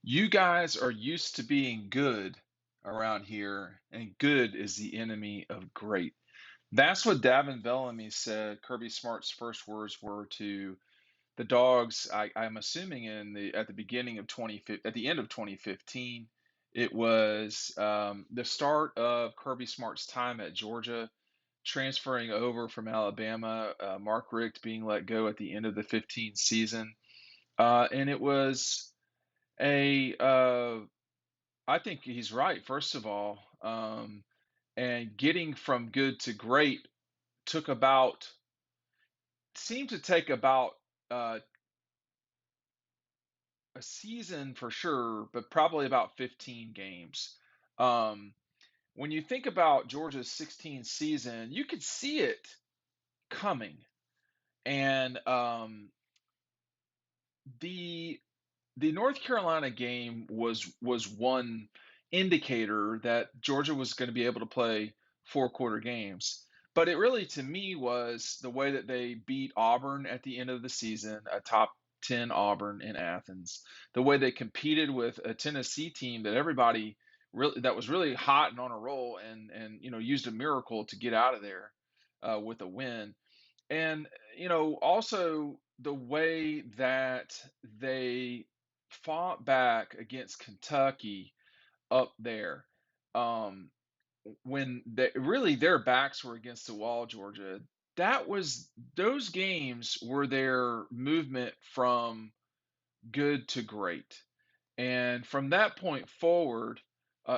You guys are used to being good around here, and good is the enemy of great. That's what Davin Bellamy said. Kirby Smart's first words were to the Dogs. I'm assuming at the beginning of 2015, at the end of 2015. It was the start of Kirby Smart's time at Georgia, transferring over from Alabama. Mark Richt being let go at the end of the 15 season, and it was a I think he's right, first of all. And getting from good to great took about, seemed to take about uh, a season for sure, but probably about 15 games. Um, when you think about Georgia's 16 season, you could see it coming. And the the North Carolina game was one indicator that Georgia was going to be able to play four-quarter games. But it really, to me, was the way that they beat Auburn at the end of the season, a top 10 Auburn in Athens. The way they competed with a Tennessee team that everybody really that was really hot and on a roll, and used a miracle to get out of there with a win. And also the way that they fought back against Kentucky up there, um, when their backs were against the wall, Georgia. That was Those games were their movement from good to great, and from that point forward,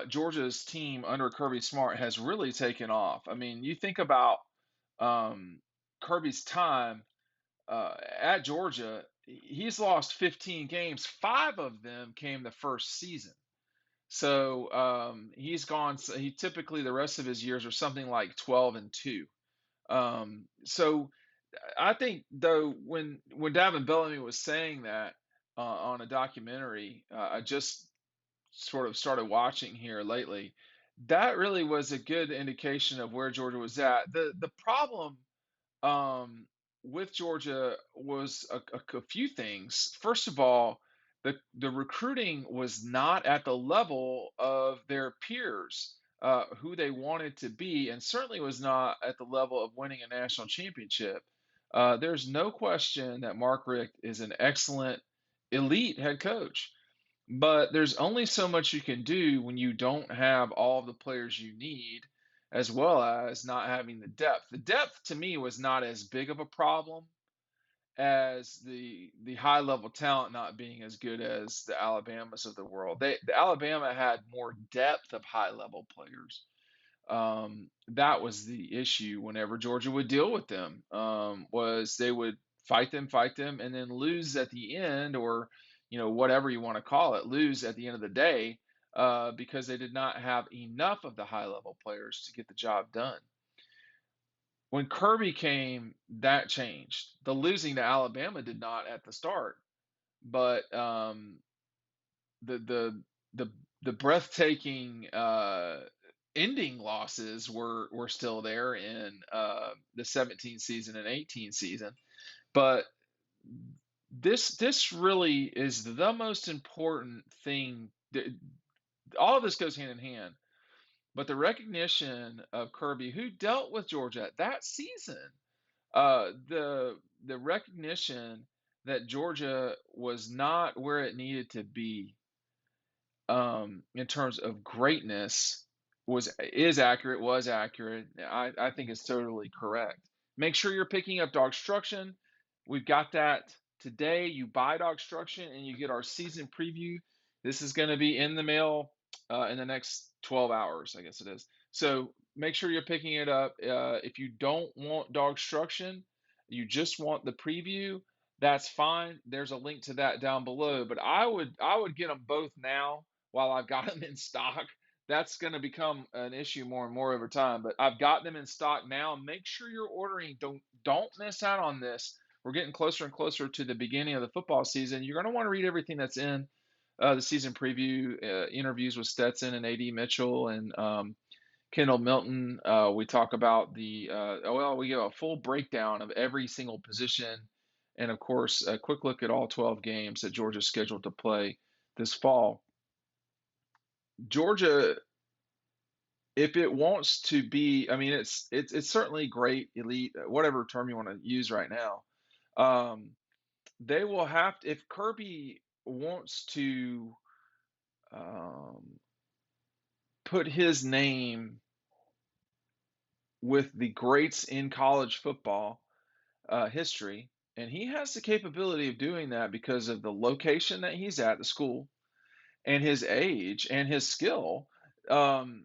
Georgia's team under Kirby Smart has really taken off. I mean, you think about um, Kirby's time at Georgia, he's lost 15 games. Five of them came the first season. So he's gone. So he typically the rest of his years are something like 12-2. So I think though when Davin Bellamy was saying that on a documentary, I just sort of started watching here lately. That really was a good indication of where Georgia was at. The problem um, with Georgia was a few things. First of all, the recruiting was not at the level of their peers, who they wanted to be, and certainly was not at the level of winning a national championship. There's no question that Mark Richt is an excellent, elite head coach, but there's only so much you can do when you don't have all the players you need, as well as not having the depth. The depth to me was not as big of a problem as the high level talent not being as good as the Alabamas of the world. The Alabama had more depth of high level players. That was the issue whenever Georgia would deal with them. Was they would fight them, and then lose at the end, or whatever you want to call it, lose at the end of the day, because they did not have enough of the high level players to get the job done. When Kirby came, that changed. The losing to Alabama did not at the start, but the the the the breathtaking ending losses were still there in the 17 season and 18 season. But this really is the most important thing. All of this goes hand in hand. But the recognition of Kirby, who dealt with Georgia that season, the recognition that Georgia was not where it needed to be, in terms of greatness, was accurate. I think it's totally correct. Make sure you're picking up Dawgstruction. We've got that today. You buy Dawgstruction and you get our season preview. This is going to be in the mail in the next 12 hours, I guess it is. So make sure you're picking it up. If you don't want Dawgstruction, you just want the preview, that's fine. There's a link to that down below. But I would get them both now while I've got them in stock. That's going to become an issue more and more over time. But I've got them in stock now. Make sure you're ordering. Don't miss out on this. We're getting closer and closer to the beginning of the football season. You're going to want to read everything that's in the season preview, interviews with Stetson and AD Mitchell and Kendall Milton. We talk about we give a full breakdown of every single position, and of course, a quick look at all 12 games that Georgia's scheduled to play this fall. Georgia, if it wants to be, I mean, it's certainly great, elite, whatever term you want to use right now. Um, they will have to, if Kirby wants to um, put his name with the greats in college football history, and he has the capability of doing that because of the location that he's at, the school, and his age and his skill. Um,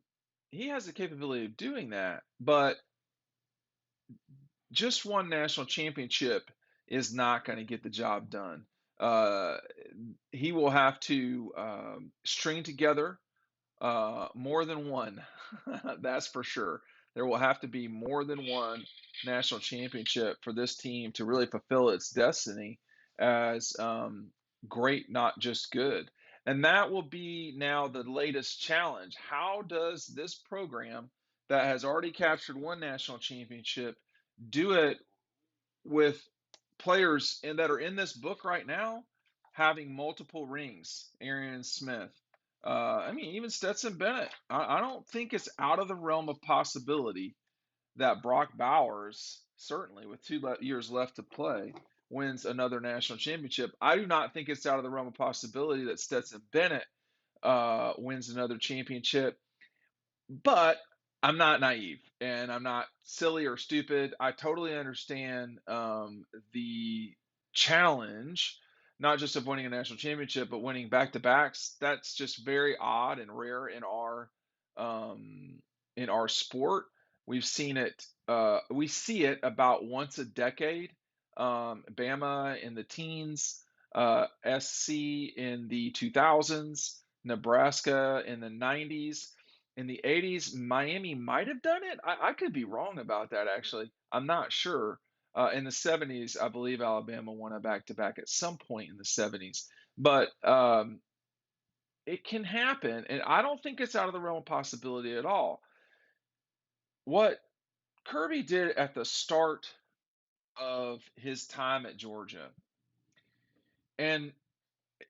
he has the capability of doing that, but just one national championship is not going to get the job done. Uh, he will have to string together more than one. That's for sure. There will have to be more than one national championship for this team to really fulfill its destiny as great, not just good. And that will be now the latest challenge. How does this program that has already captured one national championship do it with players that are in this book right now having multiple rings? Arian Smith. I mean, even Stetson Bennett. I don't think it's out of the realm of possibility that Brock Bowers, certainly with 2 years left to play, wins another national championship. I do not think it's out of the realm of possibility that Stetson Bennett wins another championship. But I'm not naive and I'm not silly or stupid. I totally understand the challenge, not just of winning a national championship, but winning back to backs. That's just very odd and rare um, in our sport. We've seen it. We see it about once a decade. Bama in the teens, SC in the 2000s, Nebraska in the 90s. In the 80s, Miami might have done it. I could be wrong about that, actually. I'm not sure. In the 70s, I believe Alabama won a back to back at some point in the 70s. But it can happen, and I don't think it's out of the realm of possibility at all. What Kirby did at the start of his time at Georgia, and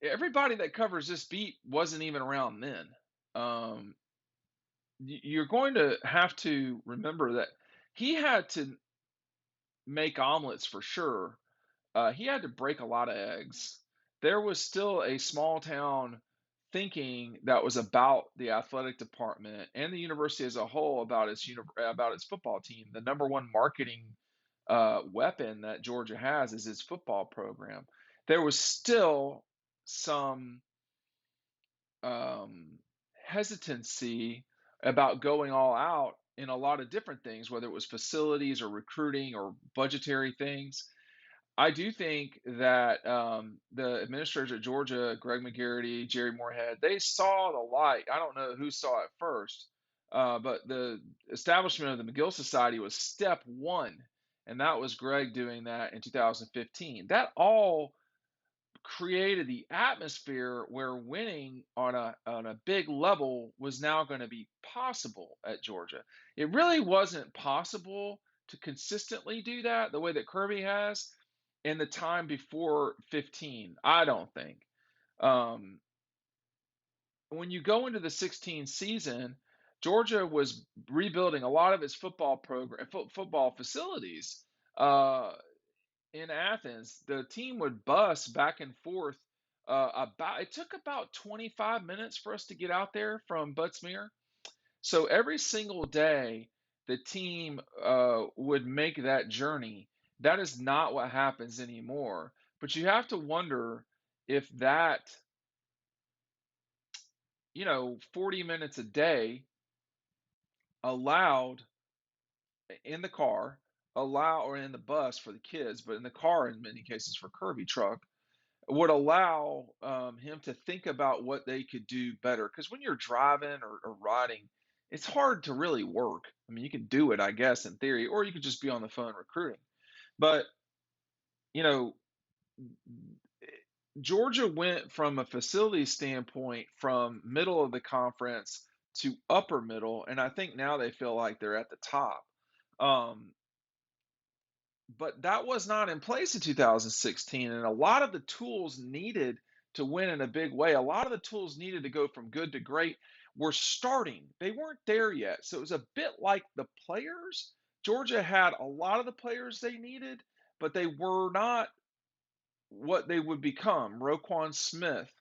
everybody that covers this beat wasn't even around then. Um, you're going to have to remember that he had to make omelets for sure. He had to break a lot of eggs. There was still a small town thinking that was about the athletic department and the university as a whole about about its football team. The number one marketing weapon that Georgia has is its football program. There was still some um, hesitancy about going all out in a lot of different things, whether it was facilities or recruiting or budgetary things. I do think that the administrators at Georgia, Greg McGarity, Jerry Moorhead, they saw the light. I don't know who saw it first, but the establishment of the McGill Society was step one, and that was Greg doing that in 2015. That all created the atmosphere where winning on a big level was now going to be possible at Georgia. It really wasn't possible to consistently do that the way that Kirby has in the time before 15. I don't think. Um, when you go into the 16 season, Georgia was rebuilding a lot of its football program, football facilities. Uh, in Athens, the team would bus back and forth. About it took about 25 minutes for us to get out there from Buttsmere. So every single day, the team would make that journey. That is not what happens anymore. But you have to wonder if that, 40 minutes a day allowed in the car, or in the bus for the kids, but in the car in many cases for Kirby truck would allow him to think about what they could do better. Because when you're driving or riding, it's hard to really work. I mean, you can do it, I guess, in theory, or you could just be on the phone recruiting. But, you know, Georgia went from a facility standpoint from middle of the conference to upper middle, and I think now they feel like they're at the top. Um, but that was not in place in 2016, and a lot of the tools needed to win in a big way. A lot of the tools needed to go from good to great were starting. They weren't there yet. So it was a bit like the players. Georgia had a lot of the players they needed, but they were not what they would become. Roquan Smith,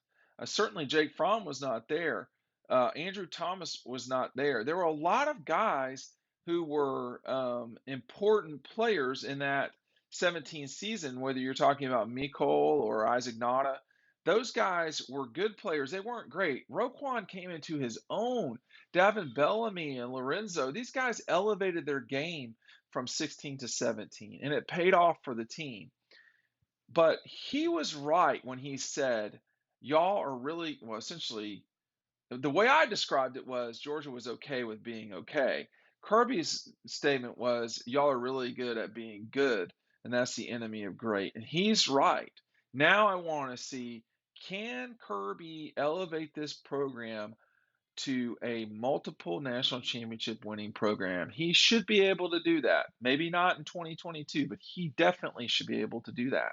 certainly Jake Fromm was not there. Andrew Thomas was not there. There were a lot of guys who were important players in that 17 season, whether you're talking about Mikol or Isaac Nada. Those guys were good players. They weren't great. Roquan came into his own. Davin Bellamy and Lorenzo, these guys elevated their game from 16 to 17, and it paid off for the team. But he was right when he said, y'all are really, well, essentially, the way I described it was Georgia was okay with being okay. Kirby's statement was, y'all are really good at being good, and that's the enemy of great. And he's right. Now I want to see, can Kirby elevate this program to a multiple national championship winning program? He should be able to do that. Maybe not in 2022, but he definitely should be able to do that.